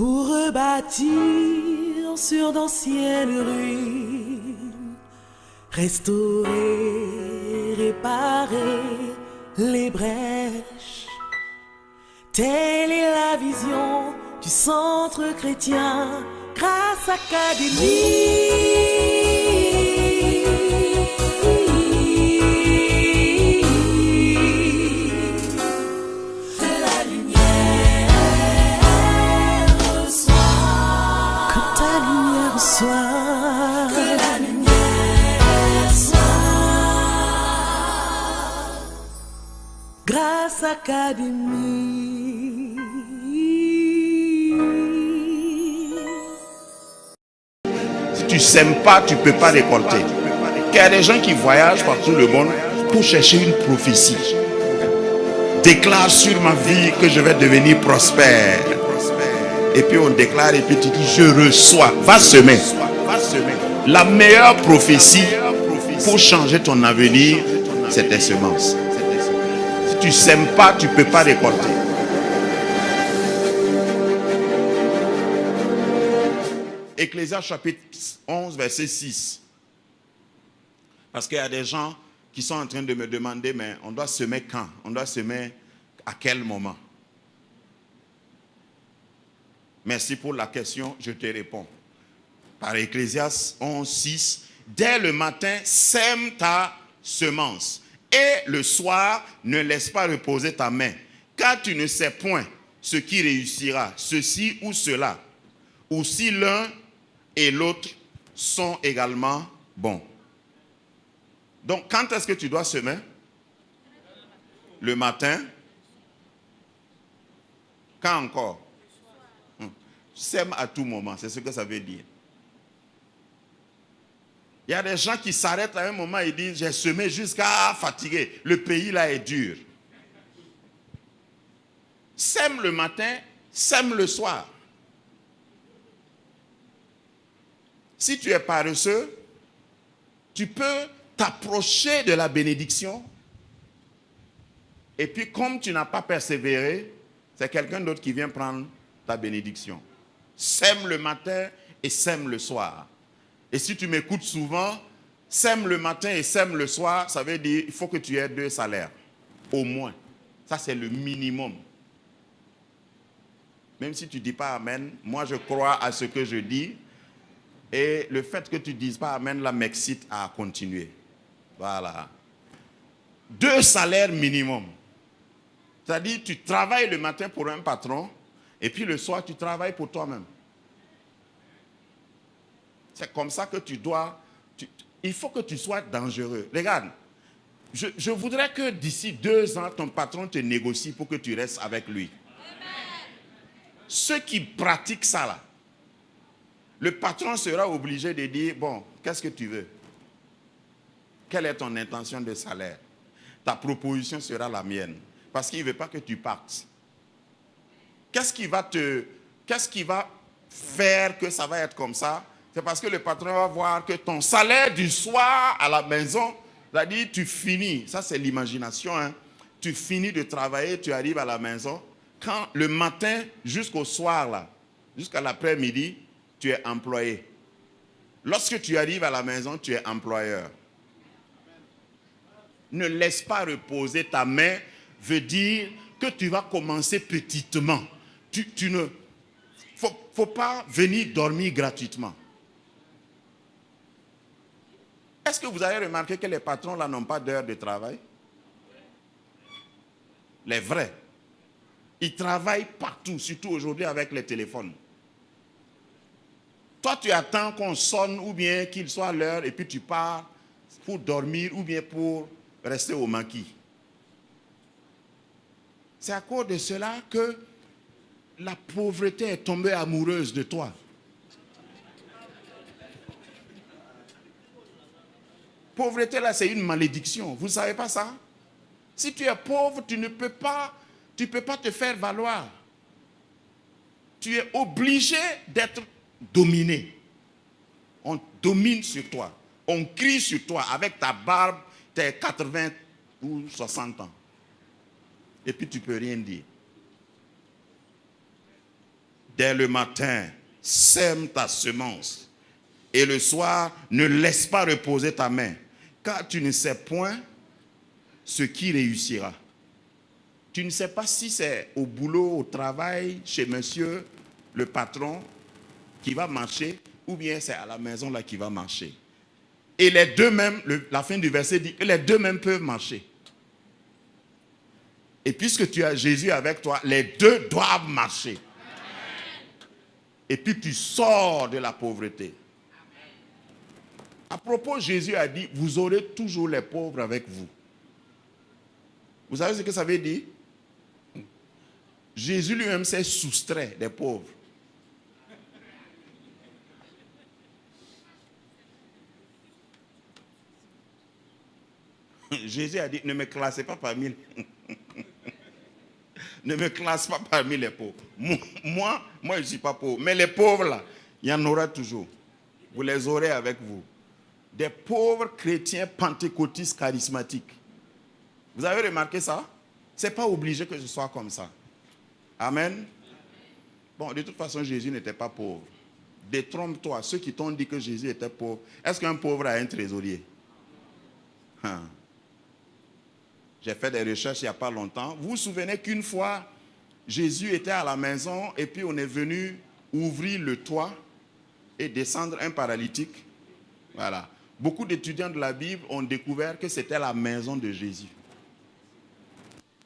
pour rebâtir sur d'anciennes ruines, restaurer, réparer les brèches. Telle est la vision du centre chrétien Grâce Académie. Que la lumière soit. Grâce Académie. Si tu sèmes pas, tu ne peux pas récolter. Il y a des gens qui voyagent par tout le monde pour chercher une prophétie. Déclare sur ma vie que je vais devenir prospère. Et puis on déclare et puis tu dis je reçois. Va semer. La meilleure prophétie pour changer ton avenir, c'est tes semences. Si tu ne sèmes pas, tu ne peux pas récolter. Ecclésiaste chapitre 11, verset 6. Parce qu'il y a des gens qui sont en train de me demander, mais on doit semer quand? On doit semer à quel moment? Merci pour la question, je te réponds. Par Ecclésiaste 11, 6, dès le matin, sème ta semence. Et le soir, ne laisse pas reposer ta main. Car tu ne sais point ce qui réussira, ceci ou cela. Ou si l'un et l'autre sont également bons. Donc, quand est-ce que tu dois semer? Le matin. Quand encore? Sème à tout moment, c'est ce que ça veut dire. Il y a des gens qui s'arrêtent à un moment et disent, j'ai semé jusqu'à fatiguer. Le pays là est dur. Sème le matin, sème le soir. Si tu es paresseux, tu peux t'approcher de la bénédiction. Et puis comme tu n'as pas persévéré, c'est quelqu'un d'autre qui vient prendre ta bénédiction. Sème le matin et sème le soir. Et si tu m'écoutes souvent, sème le matin et sème le soir, ça veut dire il faut que tu aies 2 salaires. Au moins. Ça, c'est le minimum. Même si tu ne dis pas Amen, moi je crois à ce que je dis. Et le fait que tu ne dises pas Amen, là, m'excite à continuer. Voilà. 2 salaires minimum. C'est-à-dire, tu travailles le matin pour un patron, et puis le soir, tu travailles pour toi-même. C'est comme ça que tu dois... il faut que tu sois dangereux. Regarde, je voudrais que d'ici 2 ans, ton patron te négocie pour que tu restes avec lui. Amen. Ceux qui pratiquent ça, là, le patron sera obligé de dire, bon, qu'est-ce que tu veux? Quelle est ton intention de salaire? Ta proposition sera la mienne. Parce qu'il ne veut pas que tu partes. Qu'est-ce qui va faire que ça va être comme ça? C'est parce que le patron va voir que ton salaire du soir à la maison, c'est-à-dire tu finis, ça c'est l'imagination, hein? Tu finis de travailler, tu arrives à la maison, quand le matin jusqu'au soir, là, jusqu'à l'après-midi, tu es employé. Lorsque tu arrives à la maison, tu es employeur. Ne laisse pas reposer ta main, veut dire que tu vas commencer petitement. Tu ne faut pas venir dormir gratuitement. Est-ce que vous avez remarqué que les patrons là n'ont pas d'heure de travail? Les vrais. Ils travaillent partout, surtout aujourd'hui avec les téléphones. Toi, tu attends qu'on sonne ou bien qu'il soit l'heure et puis tu pars pour dormir ou bien pour rester au maquis. C'est à cause de cela que la pauvreté est tombée amoureuse de toi. Pauvreté là, c'est une malédiction. Vous ne savez pas ça? Si tu es pauvre, tu ne peux pas te faire valoir. Tu es obligé d'être dominé. On domine sur toi. On crie sur toi avec ta barbe, tes 80 ou 60 ans. Et puis tu ne peux rien dire. dès le matin, sème ta semence. Et le soir, ne laisse pas reposer ta main, car tu ne sais point ce qui réussira. Tu ne sais pas si c'est au boulot, au travail, chez monsieur, le patron, qui va marcher, ou bien c'est à la maison là qui va marcher. Et les deux mêmes, la fin du verset dit que les deux mêmes peuvent marcher. Et puisque tu as Jésus avec toi, les deux doivent marcher. Et puis tu sors de la pauvreté. À propos, Jésus a dit, vous aurez toujours les pauvres avec vous. Vous savez ce que ça veut dire? Jésus lui-même s'est soustrait des pauvres. Jésus a dit, ne me classez pas parmi ne me classe pas parmi les pauvres. Moi, je ne suis pas pauvre. Mais les pauvres là, il y en aura toujours. Vous les aurez avec vous. Des pauvres chrétiens pentecôtistes charismatiques. Vous avez remarqué ça? Ce n'est pas obligé que ce soit comme ça. Amen. Bon, de toute façon, Jésus n'était pas pauvre. Détrompe-toi, ceux qui t'ont dit que Jésus était pauvre. Est-ce qu'un pauvre a un trésorier? J'ai fait des recherches il n'y a pas longtemps. Vous vous souvenez qu'une fois, Jésus était à la maison et puis on est venu ouvrir le toit et descendre un paralytique. Voilà. Beaucoup d'étudiants de la Bible ont découvert que c'était la maison de Jésus.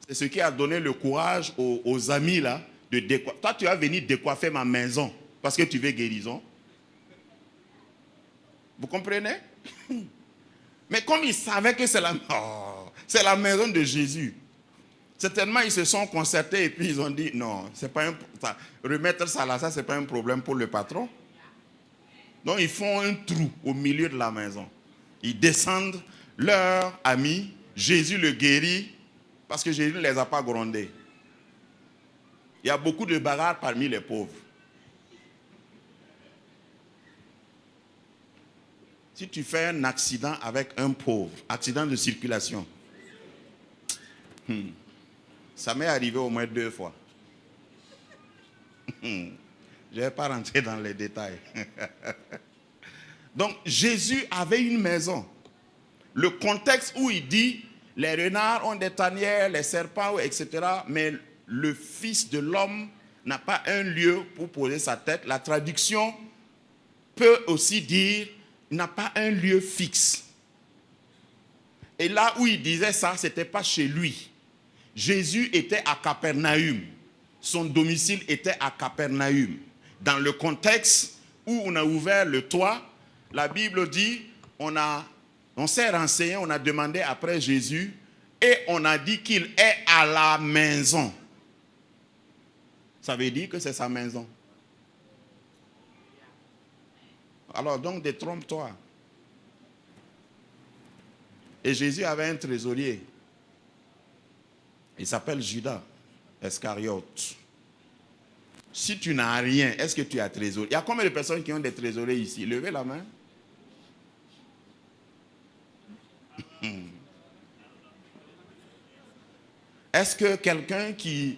C'est ce qui a donné le courage aux amis là de décoiffer. Toi, tu vas venir décoiffer ma maison parce que tu veux guérison. Vous comprenez? Mais comme ils savaient que c'est la maison de Jésus, certainement ils se sont concertés et puis ils ont dit non, c'est pas remettre ça là, ça c'est pas un problème pour le patron. Donc ils font un trou au milieu de la maison. Ils descendent leur ami, Jésus le guérit parce que Jésus ne les a pas grondés. Il y a beaucoup de bagarres parmi les pauvres. Si tu fais un accident avec un pauvre, accident de circulation, ça m'est arrivé au moins 2 fois. Je ne vais pas rentrer dans les détails. Donc, Jésus avait une maison. Le contexte où il dit, les renards ont des tanières, les serpents, etc. Mais le Fils de l'homme n'a pas un lieu pour poser sa tête. La traduction peut aussi dire, n'a pas un lieu fixe. Et là où il disait ça, ce n'était pas chez lui. Jésus était à Capernaüm. Son domicile était à Capernaüm. Dans le contexte où on a ouvert le toit, la Bible dit, on s'est renseigné, on a demandé après Jésus et on a dit qu'il est à la maison. Ça veut dire que c'est sa maison. Alors donc détrompe-toi. Et Jésus avait un trésorier. Il s'appelle Judas Iscariote. Si tu n'as rien, est-ce que tu as trésorier? Il y a combien de personnes qui ont des trésoriers ici? Levez la main. Est-ce que quelqu'un qui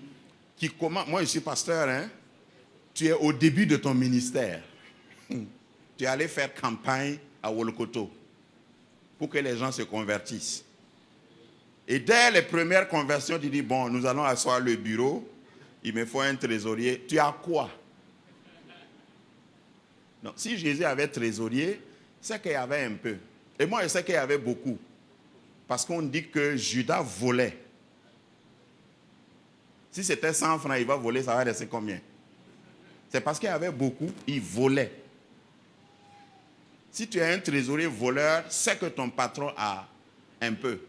commence... Moi, je suis pasteur, hein? Tu es au début de ton ministère. Tu es allé faire campagne à Wolokoto pour que les gens se convertissent. Et dès les premières conversions, tu dis, bon, nous allons asseoir le bureau, il me faut un trésorier. Tu as quoi? Non, si Jésus avait trésorier, c'est qu'il y avait un peu. Et moi, je sais qu'il y avait beaucoup. Parce qu'on dit que Judas volait. Si c'était 100 francs, il va voler, ça va rester combien? C'est parce qu'il y avait beaucoup, il volait. Si tu es un trésorier voleur, c'est que ton patron a un peu.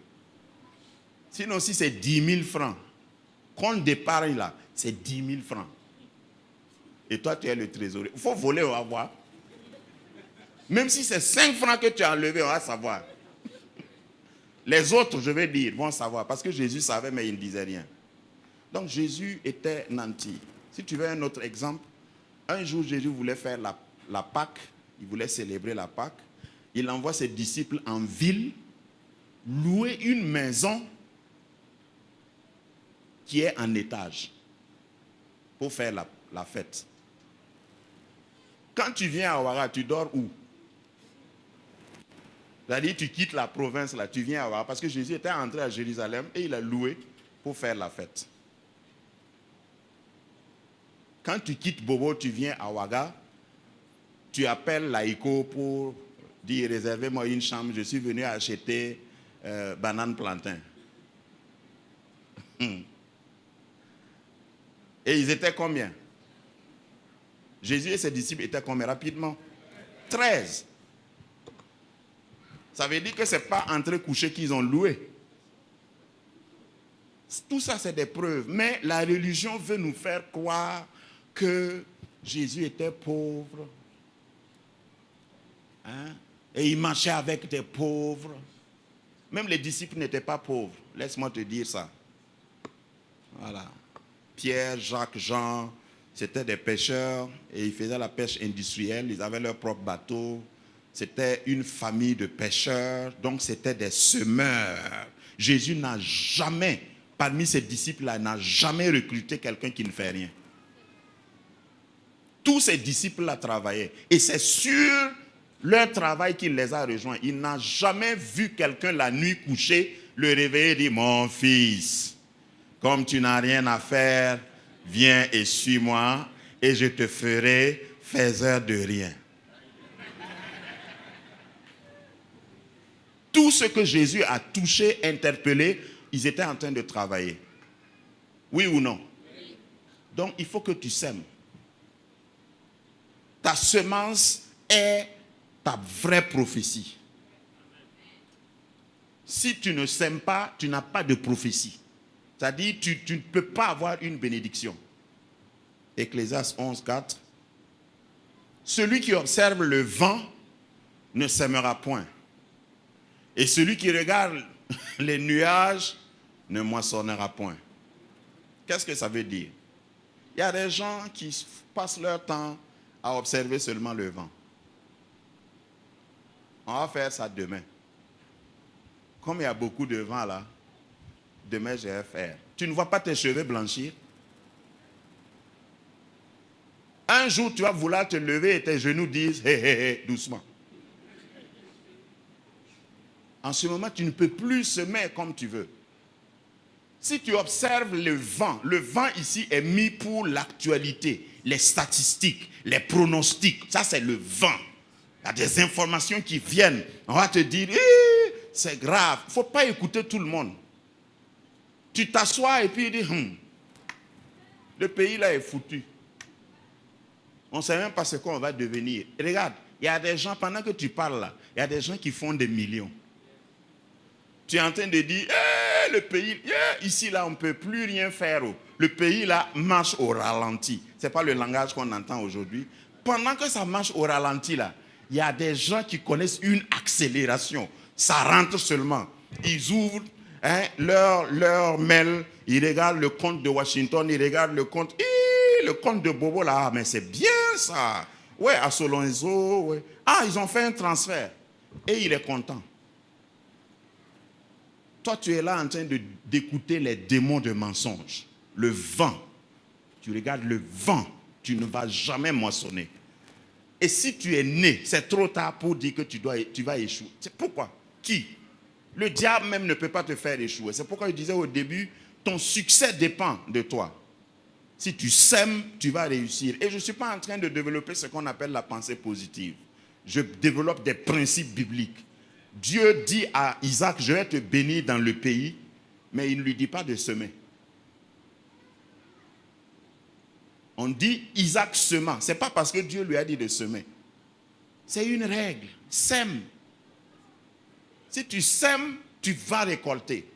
Sinon, si c'est 10 000 francs, compte d'épargne là, c'est 10 000 francs. Et toi, tu es le trésorier. Il faut voler, on va voir. Même si c'est 5 francs que tu as enlevé, on va savoir. Les autres, je vais dire, vont savoir. Parce que Jésus savait, mais il ne disait rien. Donc, Jésus était nanti. Si tu veux un autre exemple, un jour, Jésus voulait faire la Pâque. Il voulait célébrer la Pâque. Il envoie ses disciples en ville, louer une maison qui est en étage pour faire la fête. Quand tu viens à Ouaga, tu dors où? C'est-à-dire, tu quittes la province, là, tu viens à Ouaga. Parce que Jésus était entré à Jérusalem et il a loué pour faire la fête. Quand tu quittes Bobo, tu viens à Ouaga, tu appelles l'AICO pour dire, réservez-moi une chambre, je suis venu acheter banane plantain. Et ils étaient combien? Jésus et ses disciples étaient combien rapidement? 13. Ça veut dire que ce n'est pas entre couchés qu'ils ont loué. Tout ça, c'est des preuves. Mais la religion veut nous faire croire que Jésus était pauvre. Hein? Et il marchait avec des pauvres. Même les disciples n'étaient pas pauvres. Laisse-moi te dire ça. Voilà. Pierre, Jacques, Jean, c'était des pêcheurs et ils faisaient la pêche industrielle. Ils avaient leur propre bateau. C'était une famille de pêcheurs. Donc c'était des semeurs. Jésus n'a jamais, parmi ses disciples-là, n'a jamais recruté quelqu'un qui ne fait rien. Tous ses disciples-là travaillaient. Et c'est sur leur travail qu'il les a rejoints. Il n'a jamais vu quelqu'un la nuit couché le réveiller et dire, mon fils, comme tu n'as rien à faire, viens et suis-moi et je te ferai faiseur de rien. Tout ce que Jésus a touché, interpellé, ils étaient en train de travailler. Oui ou non? Oui. Donc il faut que tu sèmes. Ta semence est ta vraie prophétie. Si tu ne sèmes pas, tu n'as pas de prophétie. C'est-à-dire, tu ne peux pas avoir une bénédiction. Ecclésiaste 11, 4. Celui qui observe le vent ne sèmera point. Et celui qui regarde les nuages ne moissonnera point. Qu'est-ce que ça veut dire? Il y a des gens qui passent leur temps à observer seulement le vent. On va faire ça demain. Comme il y a beaucoup de vent là, demain je vais faire. Tu ne vois pas tes cheveux blanchir? Un jour tu vas vouloir te lever et tes genoux disent hé hé hé doucement. En ce moment tu ne peux plus semer comme tu veux. Si tu observes le vent ici est mis pour l'actualité, les statistiques, les pronostics, ça c'est le vent. Il y a des informations qui viennent, on va te dire, c'est grave, il ne faut pas écouter tout le monde. Tu t'assois et puis tu dis, le pays là est foutu. On ne sait même pas ce qu'on va devenir. Regarde, il y a des gens, pendant que tu parles là, il y a des gens qui font des millions. Tu es en train de dire, le pays, ici là, on ne peut plus rien faire. Le pays là marche au ralenti. Ce n'est pas le langage qu'on entend aujourd'hui. Pendant que ça marche au ralenti là, il y a des gens qui connaissent une accélération. Ça rentre seulement. Ils ouvrent leur mail, ils regardent le compte de Washington, ils regardent le compte de Bobo là, mais c'est bien ça. Ouais, à Solonzo, ouais. Ah, ils ont fait un transfert. Et il est content. Toi, tu es là en train d'écouter les démons de mensonges. Le vent. Tu regardes le vent. Tu ne vas jamais moissonner. Et si tu es né, c'est trop tard pour dire que tu vas échouer. C'est pourquoi? Qui? Le diable même ne peut pas te faire échouer. C'est pourquoi je disais au début, ton succès dépend de toi. Si tu sèmes, tu vas réussir. Et je ne suis pas en train de développer ce qu'on appelle la pensée positive. Je développe des principes bibliques. Dieu dit à Isaac, je vais te bénir dans le pays, mais il ne lui dit pas de semer. On dit Isaac sema. Ce n'est pas parce que Dieu lui a dit de semer. C'est une règle. Sème. Si tu sèmes, tu vas récolter.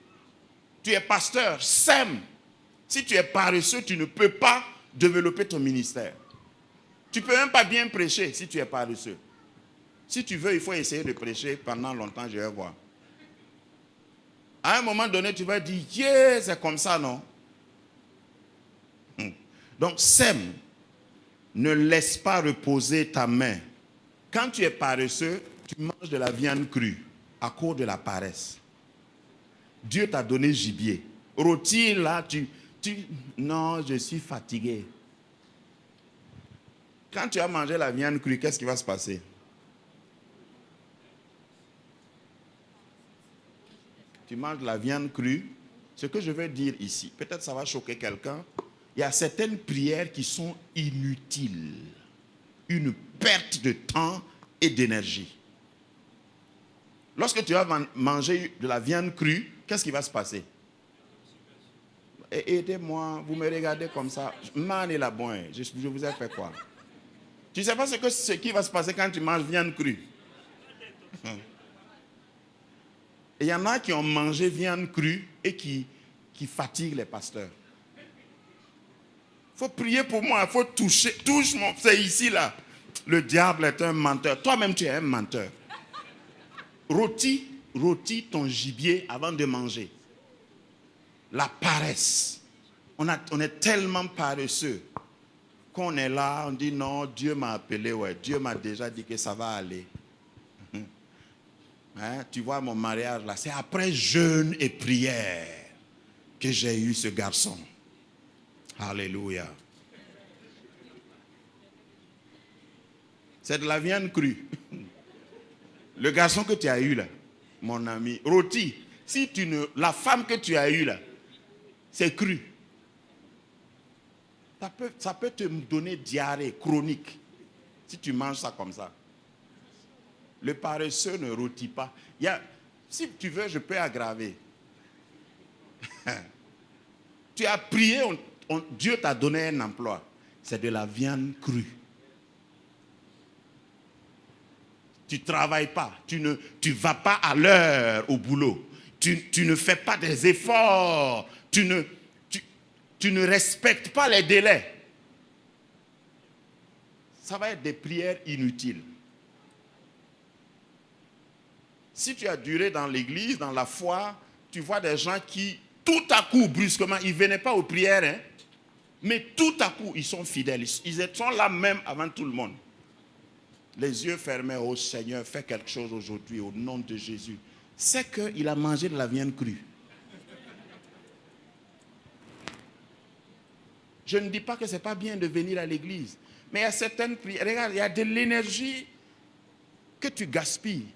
Tu es pasteur, sème. Si tu es paresseux, tu ne peux pas développer ton ministère. Tu ne peux même pas bien prêcher si tu es paresseux. Si tu veux, il faut essayer de prêcher pendant longtemps, je vais voir. À un moment donné, tu vas dire, yeah, c'est comme ça, non? Donc, sème. Ne laisse pas reposer ta main. Quand tu es paresseux, tu manges de la viande crue à cause de la paresse. Dieu t'a donné gibier. Rôti, là, non, je suis fatigué. Quand tu as mangé la viande crue, qu'est-ce qui va se passer? Tu manges de la viande crue. Ce que je veux dire ici, peut-être ça va choquer quelqu'un. Il y a certaines prières qui sont inutiles. Une perte de temps et d'énergie. Lorsque tu vas manger de la viande crue, qu'est-ce qui va se passer? Aidez-moi, vous me regardez comme ça. Man est la bonne. Je vous ai fait quoi? Tu ne sais pas ce qui va se passer quand tu manges viande crue. Il y en a qui ont mangé viande crue et qui fatiguent les pasteurs. Il faut prier pour moi, il faut toucher. Touche mon. C'est ici là. Le diable est un menteur. Toi-même, tu es un menteur. Rôtis ton gibier avant de manger. La paresse. On est tellement paresseux qu'on est là, on dit non, Dieu m'a appelé, ouais, Dieu m'a déjà dit que ça va aller. Hein, tu vois mon mariage là, c'est après jeûne et prière que j'ai eu ce garçon. Alléluia. C'est de la viande crue. Le garçon que tu as eu là, mon ami, rôti, la femme que tu as eue là, c'est cru. Ça peut te donner diarrhée chronique si tu manges ça comme ça. Le paresseux ne rôtit pas. Si tu veux, je peux aggraver. Tu as prié, Dieu t'a donné un emploi. C'est de la viande crue. Tu ne travailles pas. Tu ne vas pas à l'heure au boulot. Tu ne fais pas des efforts. Tu ne respectes pas les délais. Ça va être des prières inutiles. Si tu as duré dans l'église, dans la foi, tu vois des gens qui, tout à coup, brusquement, ils ne venaient pas aux prières, hein, mais tout à coup, ils sont fidèles. Ils sont là même avant tout le monde. Les yeux fermés, oh Seigneur, fais quelque chose aujourd'hui au nom de Jésus. C'est qu'il a mangé de la viande crue. Je ne dis pas que ce n'est pas bien de venir à l'église, mais il y a certaines prières. Regarde, il y a de l'énergie que tu gaspilles.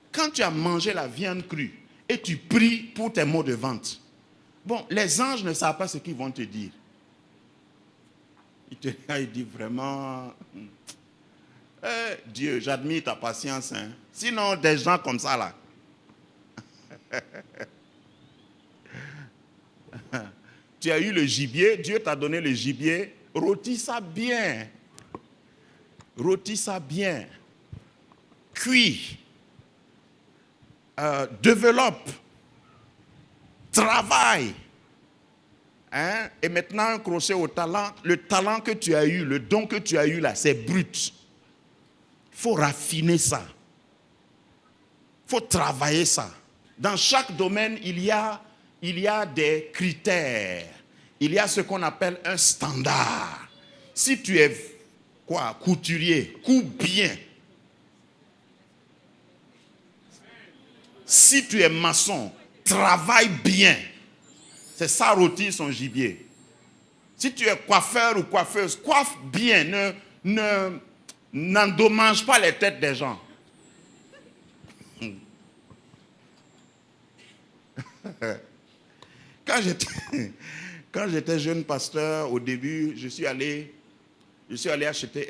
Quand tu as mangé la viande crue et tu pries pour tes maux de ventre, bon, les anges ne savent pas ce qu'ils vont te dire. Ils disent vraiment, Dieu, j'admire ta patience. Hein. Sinon, des gens comme ça là. Tu as eu le gibier, Dieu t'a donné le gibier, rôtis ça bien. Rôtis ça bien. Cuis. Développe. Travaille. Hein? Et maintenant, un crochet au talent. Le talent que tu as eu, le don que tu as eu là, c'est brut. Il faut raffiner ça. Il faut travailler ça. Dans chaque domaine, il y a des critères. Il y a ce qu'on appelle un standard. Si tu es couturier, coupe bien. Si tu es maçon, travaille bien. C'est ça, rôtir son gibier. Si tu es coiffeur ou coiffeuse, coiffe bien. N'endommage pas les têtes des gens. Quand j'étais jeune pasteur, au début, je suis allé acheter,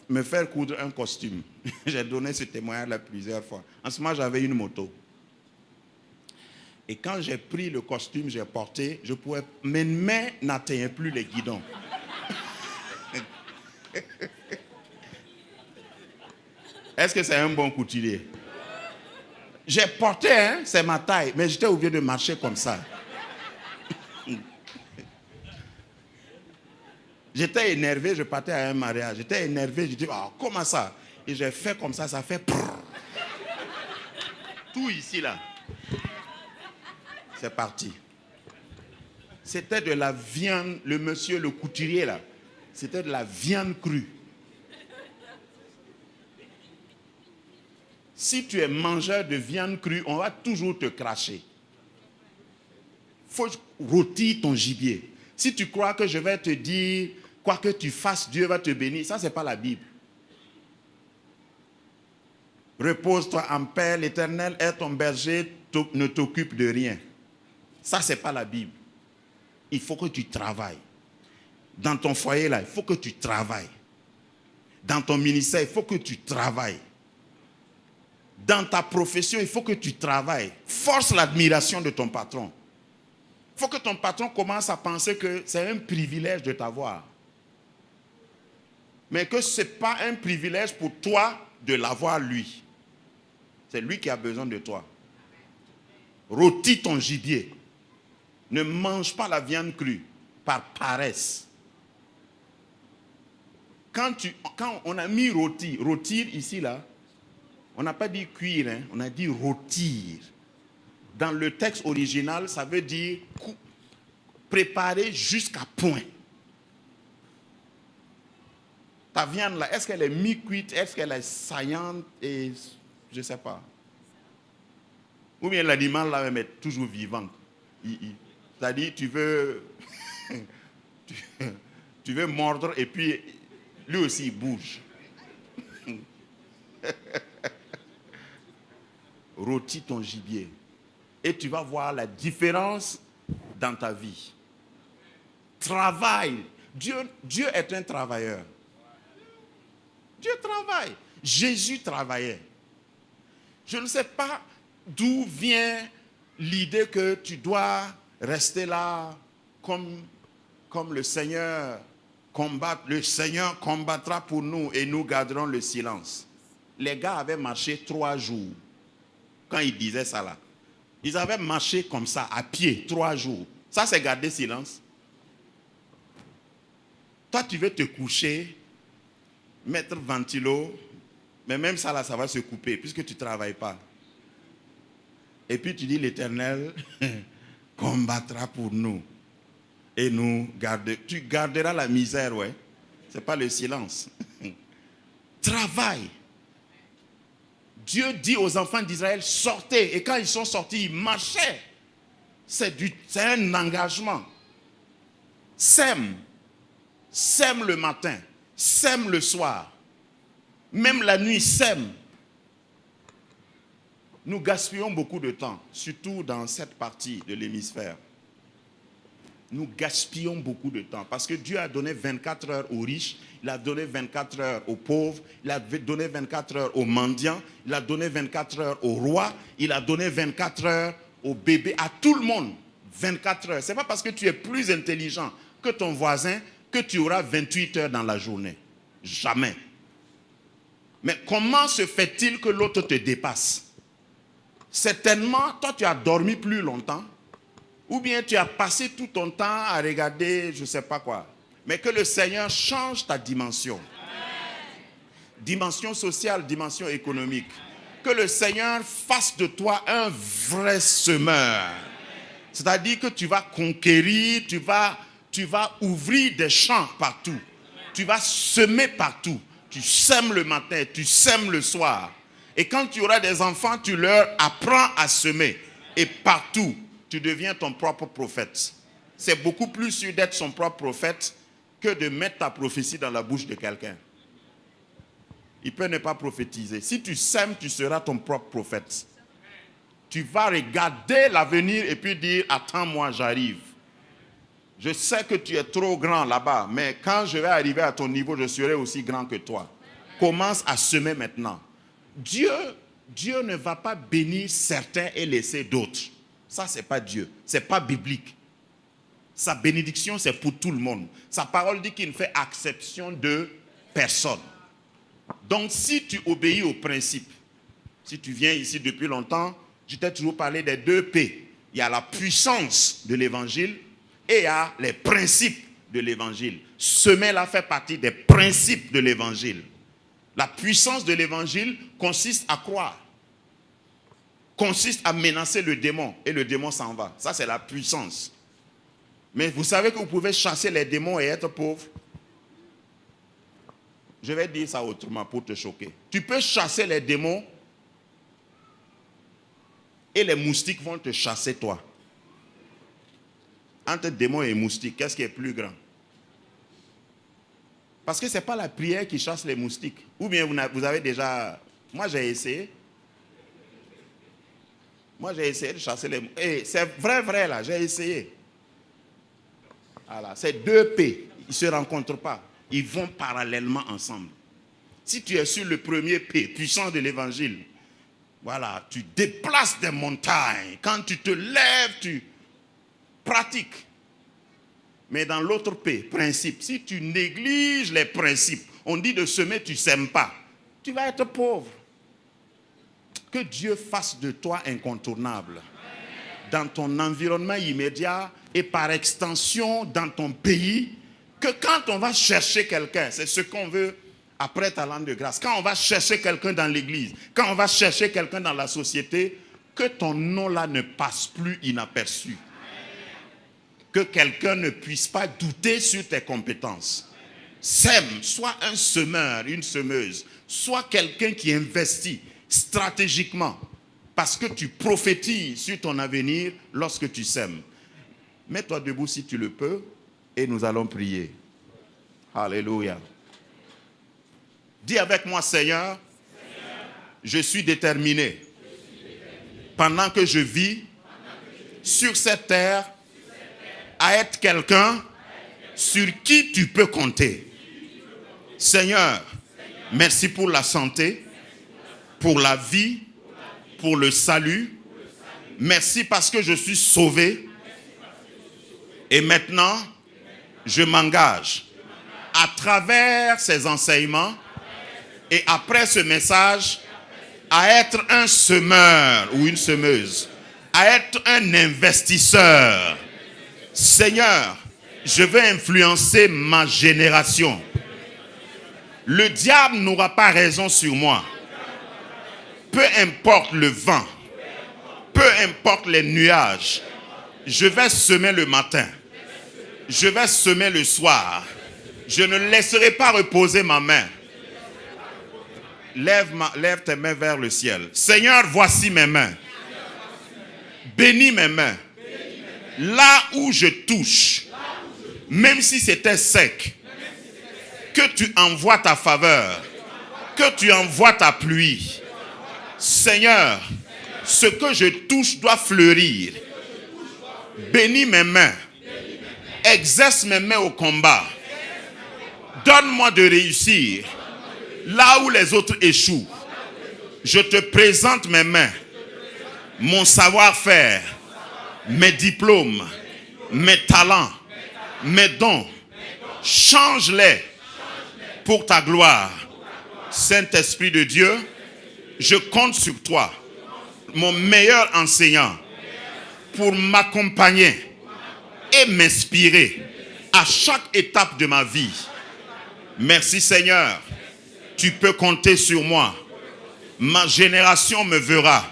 me faire coudre un costume. J'ai donné ce témoignage-là plusieurs fois. En ce moment, j'avais une moto. Et quand j'ai pris le costume, j'ai porté, mes mains n'atteignaient plus les guidons. Est-ce que c'est un bon couturier? J'ai porté, hein, c'est ma taille, mais j'étais obligé de marcher comme ça. J'étais énervé, je partais à un mariage. J'étais énervé, je dis, comment ça? Et j'ai fait comme ça fait prrr. Tout ici là. C'est parti. C'était de la viande, le monsieur, le couturier là. C'était de la viande crue. Si tu es mangeur de viande crue, on va toujours te cracher. Il faut rôtir ton gibier. Si tu crois que je vais te dire quoi que tu fasses, Dieu va te bénir. Ça, ce n'est pas la Bible. Repose-toi en paix, l'Éternel est ton berger, ne t'occupe de rien. Ça, ce n'est pas la Bible. Il faut que tu travailles. Dans ton foyer, là, il faut que tu travailles. Dans ton ministère, il faut que tu travailles. Dans ta profession, il faut que tu travailles. Force l'admiration de ton patron. Il faut que ton patron commence à penser que c'est un privilège de t'avoir. Mais que ce n'est pas un privilège pour toi de l'avoir lui. C'est lui qui a besoin de toi. Rôtis ton gibier. Ne mange pas la viande crue par paresse. Quand on a mis rôtir, rôtir ici là, on n'a pas dit cuire, hein, on a dit rôtir. Dans le texte original, ça veut dire préparer jusqu'à point. Ta viande là, est-ce qu'elle est mi-cuite, est-ce qu'elle est saillante et je ne sais pas. Ou bien l'animal là même est toujours vivant. C'est-à-dire tu veux tu veux mordre et puis lui aussi il bouge. Rôtis ton gibier et tu vas voir la différence dans ta vie. Travaille. Dieu est un travailleur. Dieu travaille. Jésus travaillait. Je ne sais pas d'où vient l'idée que tu dois rester là comme le Seigneur combat. Le Seigneur combattra pour nous et nous garderons le silence. Les gars avaient marché 3 jours quand ils disaient ça là. Ils avaient marché comme ça, à pied, 3 jours. Ça, c'est garder silence. Toi, tu veux te coucher, mettre ventilo, mais même ça là, ça va se couper puisque tu ne travailles pas. Et puis tu dis l'Éternel combattra pour nous et nous garder. Tu garderas la misère, ouais. Ce n'est pas le silence. Travaille. Dieu dit aux enfants d'Israël, sortez. Et quand ils sont sortis, ils marchaient. C'est un engagement. Sème. Sème le matin. Sème le soir. Même la nuit, sème. Nous gaspillons beaucoup de temps, surtout dans cette partie de l'hémisphère. Nous gaspillons beaucoup de temps parce que Dieu a donné 24 heures aux riches, il a donné 24 heures aux pauvres, il a donné 24 heures aux mendiants, il a donné 24 heures aux rois, il a donné 24 heures aux bébés, à tout le monde. 24 heures. Ce n'est pas parce que tu es plus intelligent que ton voisin que tu auras 28 heures dans la journée. Jamais. Mais comment se fait-il que l'autre te dépasse? Certainement, toi tu as dormi plus longtemps, ou bien tu as passé tout ton temps à regarder je ne sais pas quoi. Mais que le Seigneur change ta dimension. Dimension sociale, dimension économique. Que le Seigneur fasse de toi un vrai semeur. C'est-à-dire que tu vas conquérir, tu vas ouvrir des champs partout. Tu vas semer partout. Tu sèmes le matin, tu sèmes le soir. Et quand tu auras des enfants, tu leur apprends à semer. Et partout, tu deviens ton propre prophète. C'est beaucoup plus sûr d'être son propre prophète que de mettre ta prophétie dans la bouche de quelqu'un. Il peut ne pas prophétiser. Si tu sèmes, tu seras ton propre prophète. Tu vas regarder l'avenir et puis dire, attends-moi, j'arrive. Je sais que tu es trop grand là-bas, mais quand je vais arriver à ton niveau, je serai aussi grand que toi. Commence à semer maintenant. Dieu ne va pas bénir certains et laisser d'autres. Ça, ce n'est pas Dieu. Ce n'est pas biblique. Sa bénédiction, c'est pour tout le monde. Sa parole dit qu'il ne fait exception de personne. Donc, si tu obéis aux principes, si tu viens ici depuis longtemps, je t'ai toujours parlé des 2 P. Il y a la puissance de l'évangile et il y a les principes de l'évangile. Semer là fait partie des principes de l'évangile. La puissance de l'évangile consiste à croire. Consiste à menacer le démon et le démon s'en va. Ça, c'est la puissance. Mais vous savez que vous pouvez chasser les démons et être pauvre. Je vais dire ça autrement pour te choquer. Tu peux chasser les démons et les moustiques vont te chasser toi. Entre démons et moustiques, qu'est-ce qui est plus grand? Parce que ce n'est pas la prière qui chasse les moustiques. Ou bien vous avez déjà... Moi, j'ai essayé. Moi, j'ai essayé de chasser les moustiques. Et c'est vrai, là, j'ai essayé. Voilà, c'est deux P. Ils ne se rencontrent pas. Ils vont parallèlement ensemble. Si tu es sur le premier P, puissant de l'évangile, voilà, tu déplaces des montagnes. Quand tu te lèves, tu pratiques. Mais dans l'autre P, principe, si tu négliges les principes, on dit de semer, tu ne sèmes pas. Tu vas être pauvre. Que Dieu fasse de toi incontournable. Dans ton environnement immédiat et par extension dans ton pays, que quand on va chercher quelqu'un, c'est ce qu'on veut après talent de grâce, quand on va chercher quelqu'un dans l'église, quand on va chercher quelqu'un dans la société, que ton nom là ne passe plus inaperçu. Que quelqu'un ne puisse pas douter sur tes compétences. Sème, sois un semeur, une semeuse, sois quelqu'un qui investit stratégiquement parce que tu prophétises sur ton avenir lorsque tu sèmes. Mets-toi debout si tu le peux et nous allons prier. Alléluia. Dis avec moi, Seigneur, je suis déterminé. Pendant que je vis sur cette terre, à être quelqu'un sur qui tu peux compter. Seigneur, merci pour la santé, pour la vie, pour le salut. Merci parce que je suis sauvé. Et maintenant, je m'engage à travers ces enseignements et après ce message à être un semeur ou une semeuse, à être un investisseur. Seigneur, je veux influencer ma génération. Le diable n'aura pas raison sur moi. Peu importe le vent, peu importe les nuages, je vais semer le matin, je vais semer le soir. Je ne laisserai pas reposer ma main. Lève tes mains vers le ciel. Seigneur, voici mes mains. Bénis mes mains. Là où je touche, même si c'était sec, que tu envoies ta faveur, que tu envoies ta pluie. Seigneur, ce que je touche doit fleurir. Bénis mes mains. Exerce mes mains au combat. Donne-moi de réussir là où les autres échouent. Je te présente mes mains, mon savoir-faire, mes diplômes, mes talents, mes dons. Change-les pour ta gloire. Saint-Esprit de Dieu, je compte sur toi, mon meilleur enseignant, pour m'accompagner et m'inspirer à chaque étape de ma vie. Merci Seigneur, tu peux compter sur moi. Ma génération me verra.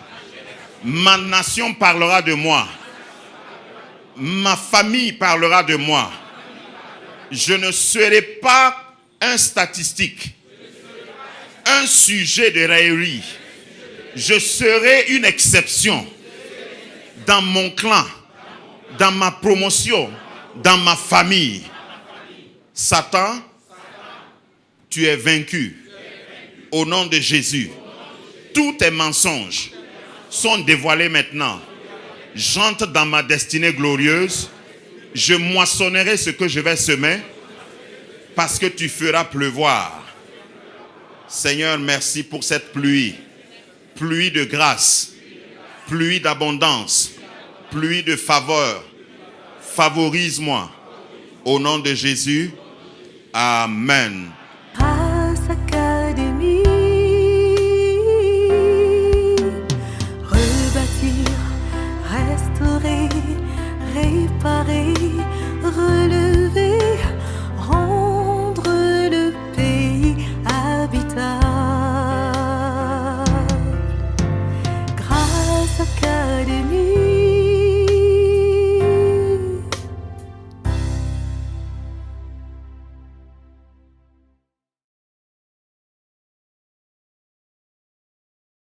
Ma nation parlera de moi. Ma famille parlera de moi. Je ne serai pas un statistique, un sujet de raillerie. Je serai une exception dans mon clan, dans ma promotion, dans ma famille. Satan, tu es vaincu. Au nom de Jésus, tous tes mensonges sont dévoilés maintenant. J'entre dans ma destinée glorieuse. Je moissonnerai ce que je vais semer parce que tu feras pleuvoir. Seigneur, merci pour cette pluie. Pluie de grâce, pluie d'abondance, pluie de faveur. Favorise-moi. Au nom de Jésus, Amen. Grâce Académie, rebâtir, restaurer, réparer, relever.